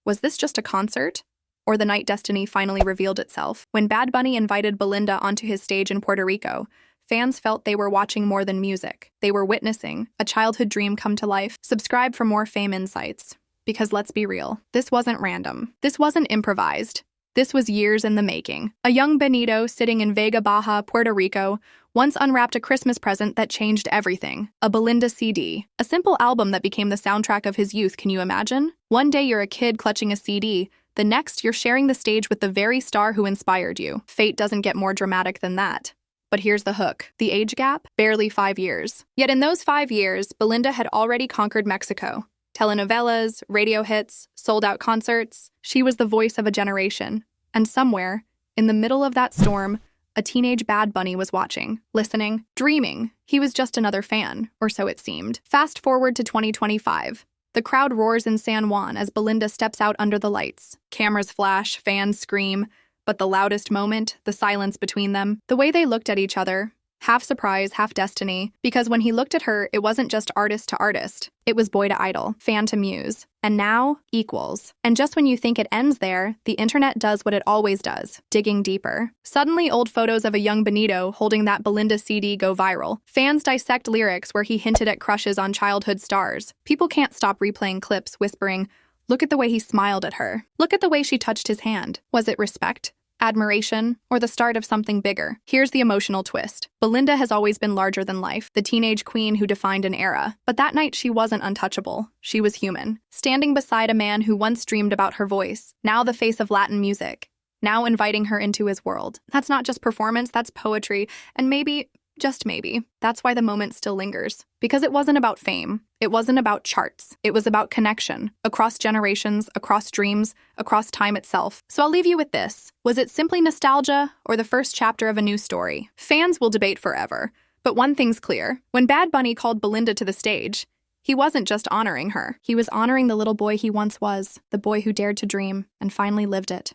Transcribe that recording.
Was this just a concert? Or the night destiny finally revealed itself? When Bad Bunny invited Belinda onto his stage in Puerto Rico, fans felt they were watching more than music. They were witnessing a childhood dream come to life. Subscribe for more fame insights. Because let's be real, this wasn't random. This wasn't improvised. This was years in the making. A young Benito sitting in Vega Baja, Puerto Rico, once unwrapped a Christmas present that changed everything. A Belinda CD. A simple album that became the soundtrack of his youth, can you imagine? One day you're a kid clutching a CD, the next you're sharing the stage with the very star who inspired you. Fate doesn't get more dramatic than that. But here's the hook. The age gap? Barely 5 years. Yet in those 5 years, Belinda had already conquered Mexico. Telenovelas, radio hits, sold-out concerts. She was the voice of a generation. And somewhere, in the middle of that storm, a teenage Bad Bunny was watching, listening, dreaming. He was just another fan, or so it seemed. Fast forward to 2025. The crowd roars in San Juan as Belinda steps out under the lights. Cameras flash, fans scream, but the loudest moment, the silence between them, the way they looked at each other, half surprise, half destiny, because when he looked at her, it wasn't just artist to artist. It was boy to idol, fan to muse. And now, equals. And just when you think it ends there, the internet does what it always does, digging deeper. Suddenly, old photos of a young Benito holding that Belinda CD go viral. Fans dissect lyrics where he hinted at crushes on childhood stars. People can't stop replaying clips, whispering, "Look at the way he smiled at her. Look at the way she touched his hand." Was it respect? Admiration, or the start of something bigger? Here's the emotional twist. Belinda has always been larger than life, the teenage queen who defined an era. But that night she wasn't untouchable. She was human, standing beside a man who once dreamed about her voice, now the face of Latin music, now inviting her into his world. That's not just performance, that's poetry, and maybe, just maybe, that's why the moment still lingers. Because it wasn't about fame. It wasn't about charts. It was about connection, across generations, across dreams, across time itself. So I'll leave you with this. Was it simply nostalgia or the first chapter of a new story? Fans will debate forever. But one thing's clear. When Bad Bunny called Belinda to the stage, he wasn't just honoring her. He was honoring the little boy he once was, the boy who dared to dream and finally lived it.